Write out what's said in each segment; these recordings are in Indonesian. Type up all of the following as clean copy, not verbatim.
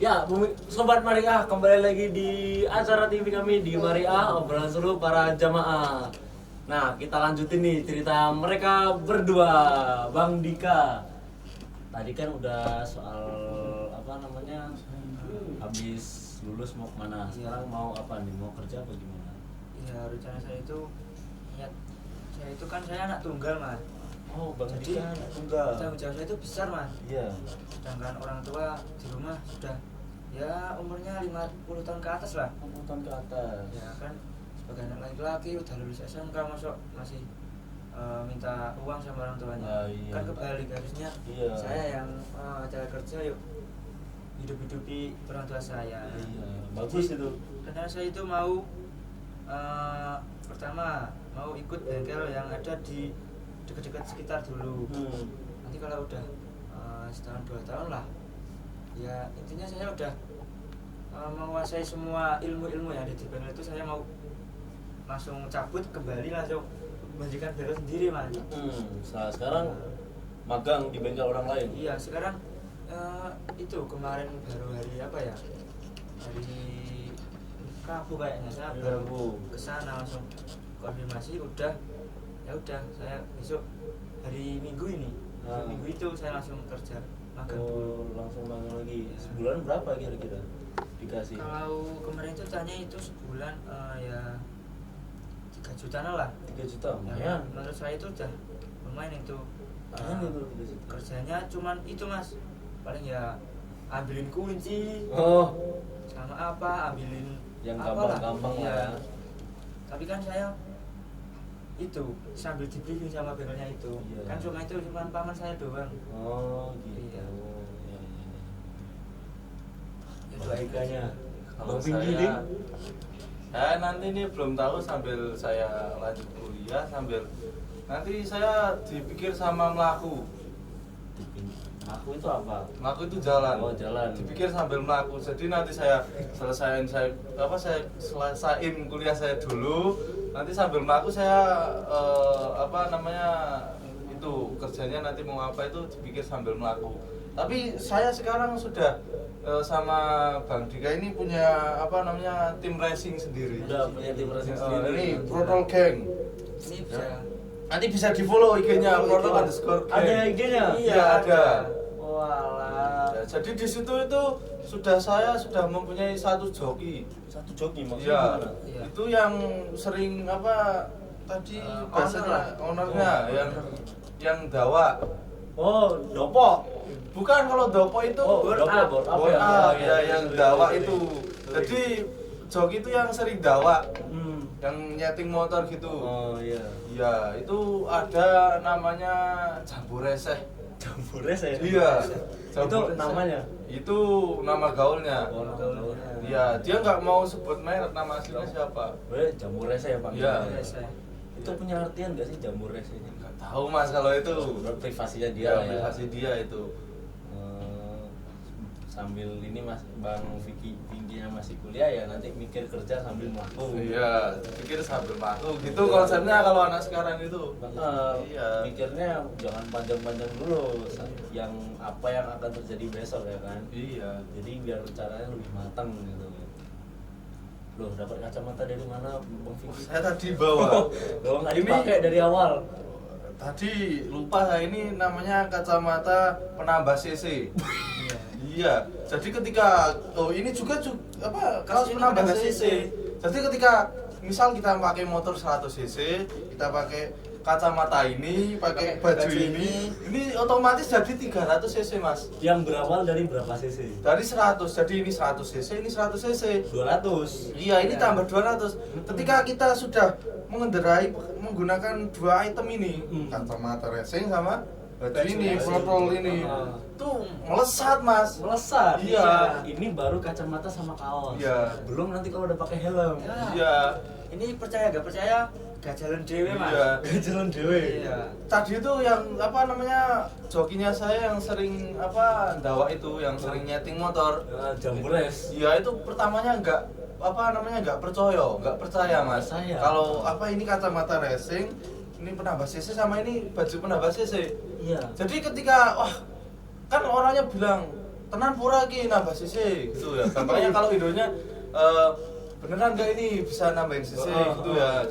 Ya, Sobat Maria, kembali lagi di acara TV kami di Maria, obrolan seru para jamaah. Nah, kita lanjutin nih cerita mereka berdua, Bang Dika. Tadi kan udah soal apa namanya, habis lulus mau kemana? Sekarang mau apa nih? Mau kerja apa gimana? Ya, rencana saya itu, niat saya itu kan saya anak tunggal, Mas. Oh, Bang Jadi, Dika anak tunggal. tanggung jawab saya itu besar, Mas. Iya. Sedangkan orang tua di rumah sudah ya umurnya 50 tahun ke atas lah. 50 tahun ke atas. Ya kan sebagai anak laki-laki udah lulus SMK masih minta uang sama orang tuanya. Iya. Kan kebalik harusnya. Iya. Saya yang cari kerja yuk hidup-hidupi orang tua saya. Iya, bagus Jadi, itu. Karena saya itu mau pertama mau ikut bengkel yang ada di dekat-dekat sekitar dulu. Nanti kalau udah setahun 2 tahun lah, ya intinya saya udah menguasai semua ilmu-ilmu yang ada di bengkel itu. Saya mau langsung cabut kembali, langsung mendirikan bengkel sendiri, Mas. Sekarang magang di bengkel orang lain. Iya, sekarang itu kemarin baru hari apa ya, hari Rabu kayaknya saya baru Rabu. kesana langsung konfirmasi udah saya besok hari Minggu ini Minggu itu saya langsung kerja magang dulu. Langsung magang lagi. Sebulan berapa kira-kira dikasih? Kalau kemarin itu tanya itu sebulan ya 3 jutaan lah. 3 juta. Ya, menurut saya itu udah lumayan itu. Lumayan itu 3 juta. Kerjanya cuman itu, Mas, paling ya ambilin kunci sama apa, ambilin Yang apalah. gampang-gampang Iya. lah. Tapi kan saya itu sambil di briefing sama bengkelnya itu. Iya. Kan cuma paman saya doang. Oh gitu. Iya. Ya. Itu Bang Dikanya. Kalau Bang Pinggiri? saya nanti ini belum tahu, sambil saya lanjut kuliah, sambil nanti saya dipikir sama melaku. Aku itu apa? Melaku itu jalan. Oh, jalan. Dipikir sambil melaku. Jadi nanti saya selesaiin kuliah saya dulu. Nanti sambil melaku saya itu kerjanya nanti mau apa itu dipikir sambil melaku. Tapi saya sekarang sudah sama Bang Dika ini punya tim racing sendiri. Udah punya tim racing sendiri. Ini Protol Gang. Ini bisa. Nanti bisa di follow IG-nya Protol _gang. Ada IG-nya? Iya, ada. Walah. Ya, jadi di situ itu saya sudah mempunyai satu joki. Satu joki Iya. maksudnya gimana? Iya. Itu yang sering tadi bahasanya ownernya yang dawa. Oh, dopo. Bukan, kalau dopo itu Dopo ya yang dawa itu. Jadi joki itu yang sering dawa, yang nyeting motor gitu. Oh iya. Iya, itu ada namanya Jambu Reseh. Jambu Reseh. Iya. Itu Jambu Reseh. namanya. Itu nama gaulnya. Oh, nama gaulnya. Iya, dia nggak mau sebut merek, nama aslinya siapa. Jambu Reseh ya, Bang. Iya. Itu punya artian nggak sih Jambu Reseh ini? Nggak tahu Mas kalau itu. Privasinya dia Dia lah ya. privasi dia itu. Sambil ini Mas Bang Vicky-nya masih kuliah ya, nanti mikir kerja sambil melaku. Iya, pikir sambil melaku gitu konsepnya kalau anak sekarang itu. Iya. Mikirnya jangan panjang-panjang dulu yang apa yang akan terjadi besok ya kan. Iya. Jadi biar rencananya lebih matang gitu. Loh, dapat kacamata dari mana Bang Vicky? Saya tadi bawa. Loh, nggak dipakai dari awal. Tadi lupa saya, ini namanya kacamata penambah CC. Iya. Jadi ketika ini juga kaos penambah CC. Jadi ketika misal kita pakai motor 100 cc, kita pakai kacamata ini, pakai baju ini otomatis jadi 300 cc, Mas. Yang berawal dari berapa cc? Dari 100. Jadi ini 100 cc, ini 100 cc. 200. Iya, ini tambah 200. Ketika kita sudah menggunakan dua item ini, kacamata racing sama baju ini, protol ini, tuh melesat, Mas. Melesat. Iya. Ini baru kacamata sama kaos. Iya. Belum nanti kalau udah pakai helm. Iya. Ini percaya gak percaya gak jalan dewe, Mas. Iya. Jalan dewe. Iya. Tadi itu yang jokinya saya yang sering dawa itu, yang sering nyeting motor. Jambu res. Iya, itu pertamanya nggak percaya, Mas. Percaya. Kalau ini kacamata racing, ini penambah cc sama ini baju penambah cc. Iya. Jadi ketika kan orangnya bilang tenan pura ki nambah CC gitu ya. Gampangnya kalau videonya beneran nggak ini bisa nambahin CC gitu ya.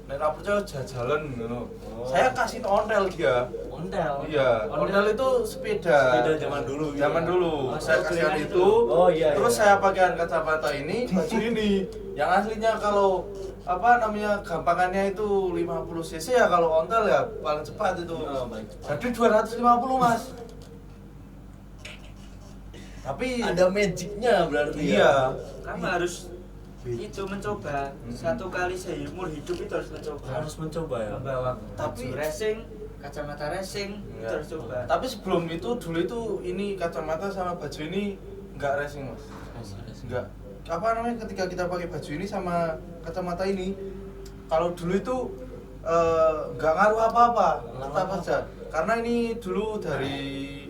Nek ra percaya jajalan ngono. Saya kasih ontel dia. Ontel. Iya, ontel itu sepeda. Sepeda zaman dulu gitu Zaman ya? dulu. Oh, Saya sepeda kasihkan itu. itu. Oh, iya, Terus iya. saya pakaian kacamata ini, baju ini. Yang aslinya kalau apa namanya gampangannya itu 50 cc ya, kalau ontel ya paling cepat itu. Oh, baik. Jadi 250 Mas. Tapi Ada magicnya berarti iya. ya. Kamu harus itu mencoba satu kali seumur hidup itu harus mencoba. Harus mencoba ya. Membawa Tapi- baju racing, kacamata racing itu Enggak. harus coba. Tapi sebelum itu dulu itu ini kacamata sama baju ini enggak racing Mas. Enggak. Apa namanya ketika kita pakai baju ini sama kacamata ini, kalau dulu itu nggak ngaruh apa-apa, tetap aja. Karena ini dulu dari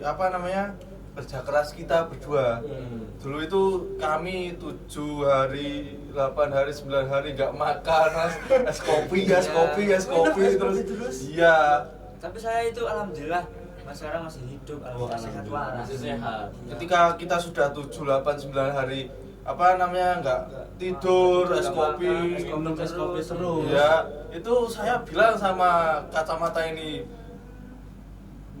apa namanya kerja keras kita berdua. Dulu itu kami 7 hari, 8 hari, 9 hari nggak makan, Mas. Es kopi Es kopi terus. Iya. Tapi saya itu alhamdulillah Mas sekarang masih hidup, alhamdulillah sehat waras. Masih sehat. Ketika kita sudah 7, 8, 9 hari apa namanya nggak tidur, es kopi, Minum es kopi terus. ya itu saya bilang sama kacamata ini,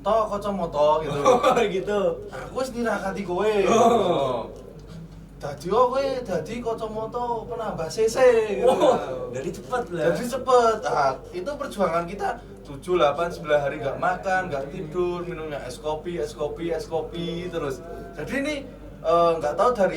toh kacamata gitu. Gitu. Aku wis nirakati kowe. Oh. Dadi kowe dadi kacamata penambah CC gitu. Oh, jadi cepat lah. Jadi cepet. Nah, itu perjuangan kita 7, 8, 9 hari nggak makan, nggak tidur, minumnya es kopi terus. Jadi ini nggak tahu dari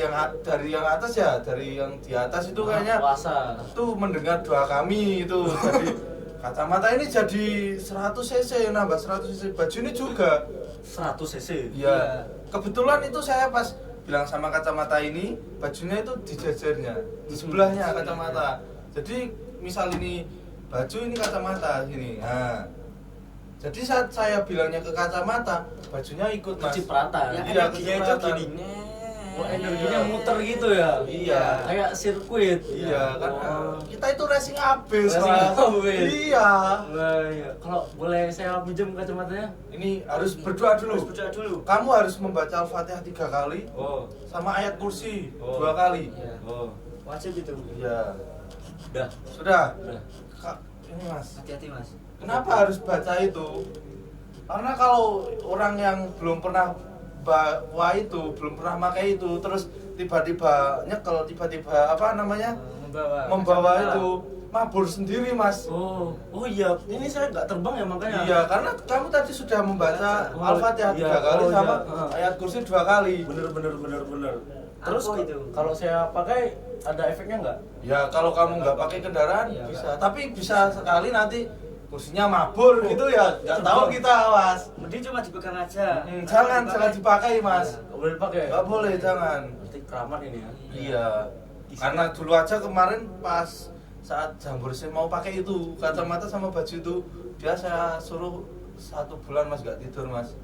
yang atas ya, dari yang di atas itu kayaknya puasa. tuh mendengar doa kami itu. Jadi kacamata ini jadi 100 cc, nambah 100 cc. Baju ini juga 100 cc. iya. Kebetulan itu saya pas bilang sama kacamata ini, bajunya itu di jajarnya, di sebelahnya kacamata. Jadi misal ini baju, ini kacamata sini. Nah, jadi saat saya bilangnya ke kacamata, bajunya ikut Mas. Kecipratan. Ya, Iya, energinya itu kecipratan. gini. Oh, energinya muter gitu ya. Iya. Kayak sirkuit. Iya, kan Oh. kita itu racing abis, Racing Mas. abis. Iya. Wah, iya. Kalau boleh saya pinjam kacamatanya? Ini harus berdoa dulu. Harus berdoa dulu. Kamu harus membaca Al-Fatihah 3 kali Oh. sama ayat kursi Oh. 2 kali. Iya. Oh. Wajib itu. Iya. Udah. Sudah. Udah. Kak, ini Mas. Hati-hati Mas. Kenapa harus baca itu? Karena kalau orang yang belum pernah bawa itu, belum pernah pakai itu, terus tiba-tiba nyekel, tiba-tiba apa namanya? Membawa kacamata. itu mabur sendiri, Mas. Oh. Oh iya, ini saya nggak terbang ya makanya. Iya, karena kamu tadi sudah membaca Oh, Al-Fatihah 3 iya. kali Oh, sama iya. ayat kursi 2 kali. Bener. Terus Apa itu? kalau saya pakai ada efeknya nggak? Ya kalau kamu nggak pakai kendaraan Iya, bisa, tapi bisa sekali nanti kursinya mabur gitu ya, nggak tahu kita Mas. Mending cuma dipegang aja. Jangan dipakai Mas. Nggak boleh pakai. Nggak boleh, jangan. Berarti keramat ini ya. Iya. Karena dulu aja kemarin pas saat Jambor saya mau pakai itu kacamata sama baju itu, dia saya suruh 1 bulan Mas nggak tidur Mas.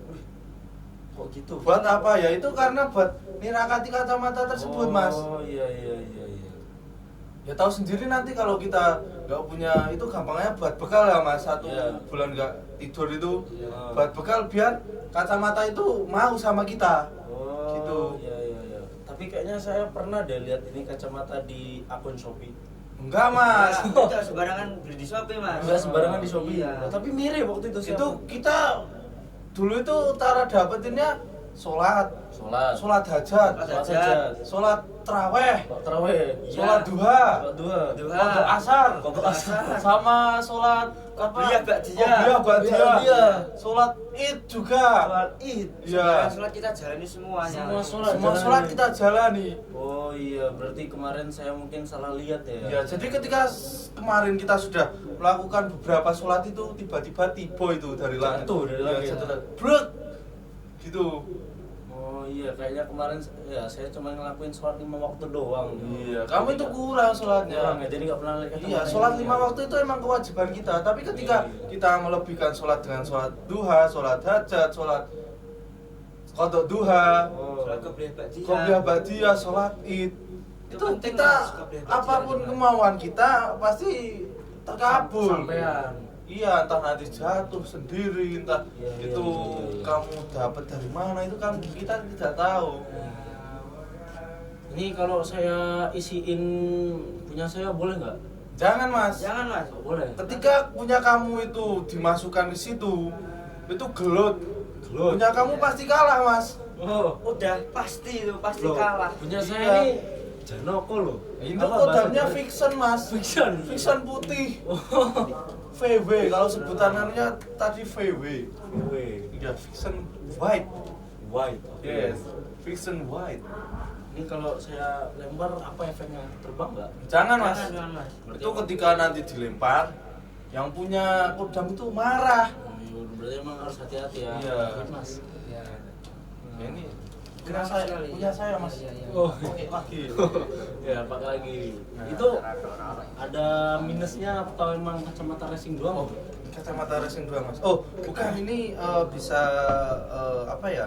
Kok gitu? Buat apa ya? Itu karena buat nirakati kacamata tersebut Mas. Oh iya. Ya tahu sendiri nanti kalau kita nggak punya itu gampangnya buat bekal ya Mas, 1 Iya. bulan nggak tidur itu Iya. buat bekal biar kacamata itu mau sama kita. Oh Gitu. Iya. Tapi kayaknya saya pernah deh lihat ini kacamata di akun Shopee. Enggak Mas. Tidak sembarangan beli di Shopee Mas. Enggak sembarangan di Shopee. Iya. Oh, tapi mirip waktu itu Itu kita dulu itu cara dapetinnya sholat sholat hajat, sholat teraweh, taraweh, sholat duha, duha, kodok asar, Kodok asar. sama sholat Qobliyah ba'diyah. Qobliyah, sholat id juga. sholat id. Iya. Sholat kita jalani semuanya. Semua sholat kita jalani. Oh iya, berarti kemarin saya mungkin salah lihat ya. Ya, jadi ketika kemarin kita sudah melakukan beberapa sholat itu tiba-tiba tiba itu dari langit. Jatuh dari langit. Ya, jatuh. Brek. Gitu. Oh iya, kayaknya kemarin ya saya cuma ngelakuin sholat 5 waktu doang. Iya, kamu itu kurang sholatnya. kurang ya, jadi nggak pernah lihat. Iya, sholat 5 waktu itu emang kewajiban kita. Tapi ketika Iya. kita melebihkan sholat dengan sholat duha, sholat hajat, sholat kodok duha, Sholat Qobliyah ba'diyah. qobliyah ba'diyah, sholat id, itu penting, kita Mas, qobliyah ba'diyah apapun itu, Mas. kemauan kita pasti terkabul. Sampean. iya entah nanti jatuh sendiri, entah Iya, iya, itu iya. kamu dapat dari mana itu kan kita tidak tahu. Ini kalau saya isiin punya saya boleh nggak? Jangan mas. Jangan mas. Nggak boleh. Ketika punya kamu itu dimasukkan ke situ, itu gelut. Punya kamu pasti kalah mas. Oh, Udah pasti itu pasti loh, kalah. punya saya Iya. ini Janoko loh. Itu Apa kodamnya bahasa- fiction mas. Fiction. Fiction putih. Oh, VW kalau sebutanannya tadi VW. weh, Iya fiction white. white. Yes, fiction white. Ini kalau saya lempar apa efeknya? Terbang nggak? Jangan mas. Jangan mas. Itu ketika nanti dilempar, yang punya kodam itu marah. Berarti emang harus hati-hati ya. Iya. Mas. Ya. Ya, ini Keras punya saya, sekali. punya saya mas. Iya, iya. Oh. Oke lagi. Ya, pakai lagi. Nah. Itu ada minusnya atau emang kacamata racing doang? Oh, kacamata racing doang mas. Oh, bukan ini bisa apa ya?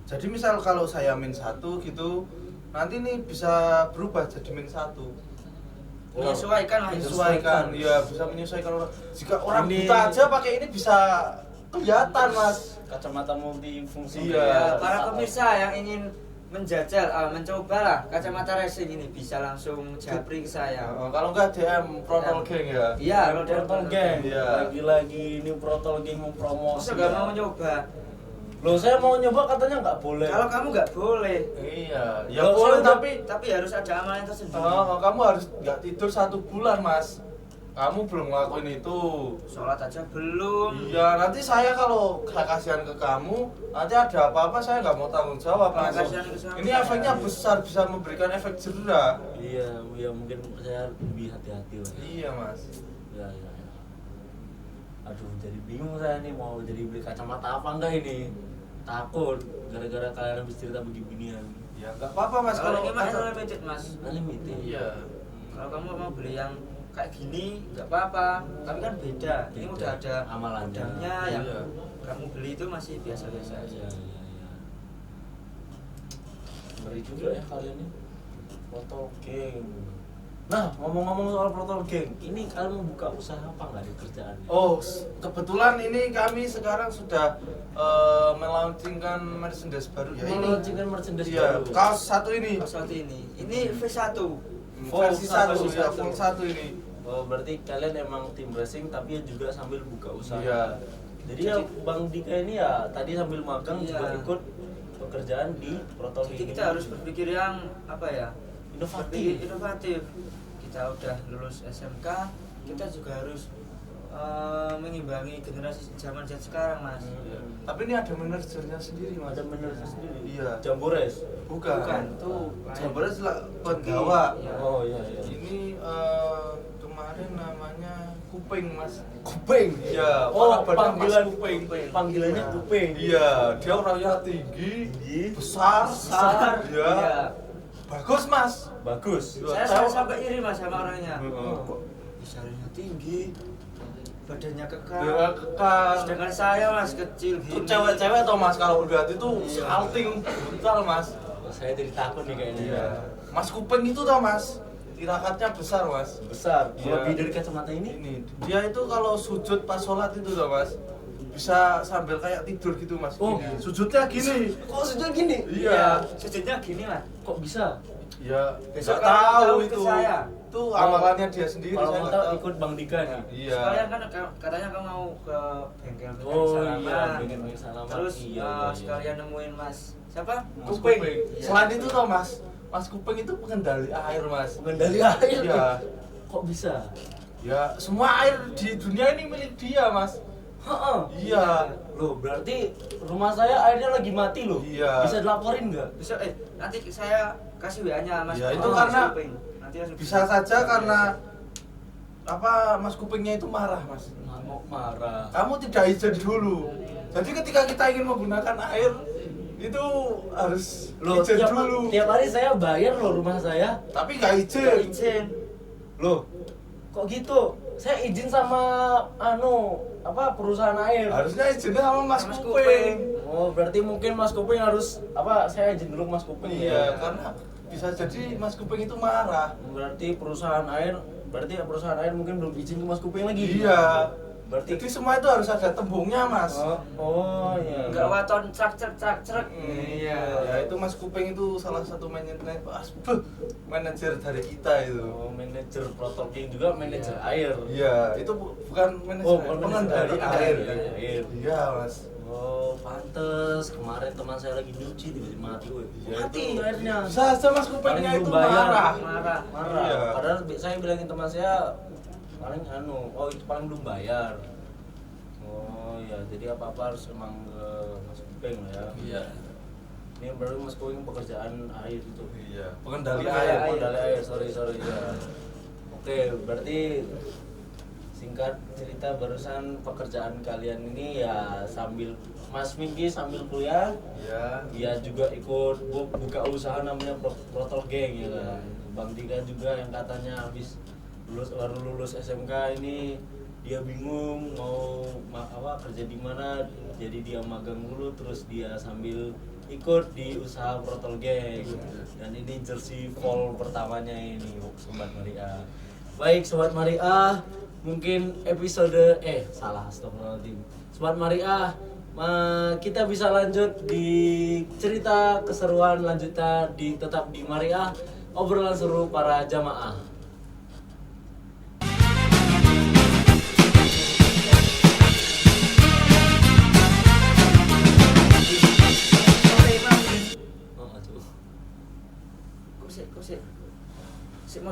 Jadi misal kalau saya min 1 gitu, nanti nih bisa berubah jadi min 1. Menyesuaikan lah. Menyesuaikan, ya bisa menyesuaikan orang. Jika orang Ini- buta aja pakai ini bisa kelihatan mas. Kacamata multifungsi. Iya. Ya, para pemirsa yang ingin menjajal, mencoba lah kacamata racing ini bisa langsung japri ke saya. Kalau nggak DM Protol Gang ya. Iya, Kalau kalau Protol Gang, Iya. lagi-lagi ini Protol Gang mau promosi. Masa nggak mau nyoba? Loh, saya mau nyoba katanya nggak boleh. Kalau kamu nggak boleh, Iya, ya Loh, boleh saya tapi harus ada amalan tersendiri. kamu harus nggak tidur 1 bulan mas. Kamu belum ngelakuin itu. Sholat aja belum. Iya, nanti saya kalau kasihan ke kamu, nanti ada apa-apa saya nggak mau tanggung jawab Kalau langsung. kasihan ke saya. Ini efeknya besar, bisa memberikan efek jerah. Iya, ya mungkin saya lebih hati-hati lah. Iya mas. Ya, ya, ya. Aduh, jadi bingung saya nih mau jadi beli kacamata apa enggak ini. Takut gara-gara kalian habis cerita beginian. Ya nggak apa-apa mas Kalau ini mas kata- limited mas. Unlimited. Iya. Kalau kamu mau beli yang kayak gini nggak apa-apa, tapi kan beda. Ini Beda. udah ada Amalannya. kodamnya yang Iya. kamu beli itu masih biasa-biasa Iya, aja. iya, iya. Ngeri juga ya kalian ini. Protol Gang. Nah, ngomong-ngomong soal Protol Gang, ini kalian mau buka usaha apa nggak di kerjaannya? Oh, kebetulan ini kami sekarang sudah melaunchingkan merchandise baru ya ini. Melaunchingkan merchandise Iya, baru. kaos satu ini. Saat ini V1. Versi satu, versi ya, satu. full satu ini. Oh, berarti kalian emang tim racing tapi juga sambil buka usaha. Iya. Jadi ya Bang Dika ini ya tadi sambil magang Iya. juga ikut pekerjaan di Protol Jadi Gang kita ini. harus berpikir yang apa ya? Inovatif. Berpikir inovatif. Kita udah lulus SMK, kita juga harus mengimbangi generasi zaman Z sekarang, Mas. Iya. Tapi ini ada manajernya sendiri, Mas. Ada manajer sendiri. Iya. Jambores. Bukan. Bukan. Itu Lain. Jambores lah penggawa. Iya. Oh iya iya. Ini kemarin namanya Kuping, Mas. Kuping. Iya, Oh, panggilan panggilan Kuping. Panggilannya Iya. Kuping. Iya, dia orangnya tinggi, Tinggi, besar, Besar. Iya. Iya. Bagus, Mas. bagus. Iya. Saya sampai iri Mas sama orangnya. Heeh. Kok besarnya tinggi, badannya kekar. Dia kekar. Sedangkan saya Mas kecil Itu gini. cewek-cewek toh Mas kalau lihat itu Iya. salting brutal Mas. Oh, saya jadi takut nih kayaknya. Iya. Mas Kuping itu toh Mas. Tirakatnya besar Mas. Besar. Iya. Lebih dari kacamata ini. Ini dia itu kalau sujud pas sholat itu toh Mas. Bisa sambil kayak tidur gitu Mas. Oh. Gini. Sujudnya gini. Kok sejauh gini? Iya. Sujudnya gini Mas. Kok bisa? Ya, Besok nggak kalau tahu tahu itu. ikut saya. Itu amalannya dia sendiri. Kalau saya mau nggak tahu ikut Bang Dika nih. Iya. Sekalian kan katanya kamu mau ke bengkel Oh Salaman. iya, bengkel Salaman. Terus Iya, iya, iya. sekalian nemuin Mas siapa? Mas Kuping. Kuping. Iya. Selain itu toh Mas, Mas Kuping itu pengendali air Mas. Pengendali air. Iya. Kok bisa? Ya, semua air di dunia ini milik dia Mas. Heeh. Iya. Loh, berarti rumah saya airnya lagi mati loh. Iya. Bisa dilaporin nggak? Besok nanti saya kasih WA-nya Mas. Ya, itu Mas karena Kuping. Nanti langsung Bisa saja karena apa Mas Kupingnya itu marah Mas. Ngamuk marah. Kamu tidak izin dulu. Jadi ketika kita ingin menggunakan air itu harus Loh, izin tiap, dulu. tiap hari saya bayar loh rumah saya. Tapi nggak Nggak izin. izin. Loh, kok gitu? Saya izin sama perusahaan air. Harusnya izinnya sama Mas Mas Kuping. Kuping. Oh, berarti mungkin Mas Kuping harus saya izin dulu Mas Kuping Iya, ya. karena bisa jadi Mas Kuping itu marah. Berarti perusahaan air berarti perusahaan air mungkin belum izin ke Mas Kuping lagi. Iya. Berarti Jadi semua itu harus ada tembungnya, Mas. oh iya. Enggak waton crak. Iya, ya itu Mas Kuping itu salah satu manajer dari kita itu. Oh, manajer protokol juga manajer air. Iya, itu bukan manajer, bukan pengendali manajer air. air. Iya, Mas. Oh, pantes. Kemarin teman saya lagi nyuci tiba-tiba mati, woy. Mati airnya. Bisa aja Mas Kupingnya Paling itu belum bayar. marah. Marah. Iya. Padahal saya bilangin teman saya paling oh itu paling belum bayar. Oh ya, jadi apa-apa harus emang ke Mas Kuping lah ya. Iya. Ini baru Mas Kuping pekerjaan air itu. Iya, pengendali Pengendali air. Pengendali air, sorry ya. Oke, berarti singkat cerita barusan pekerjaan kalian ini ya sambil Mas Mingki sambil kuliah, Iya. dia juga ikut buka usaha namanya Protol Gang ya kan. Bang Dika juga yang katanya habis baru lulus SMK ini dia bingung mau kerja di mana, jadi dia magang dulu terus dia sambil ikut di usaha Protol Gang. Dan ini jersey fall pertamanya ini Sobat Maria. Baik Sobat Maria, mungkin episode astagfirullahaladzim. Sobat Maria, kita bisa lanjut di cerita keseruan lanjutnya tetap di Maria, obrolan seru para jamaah.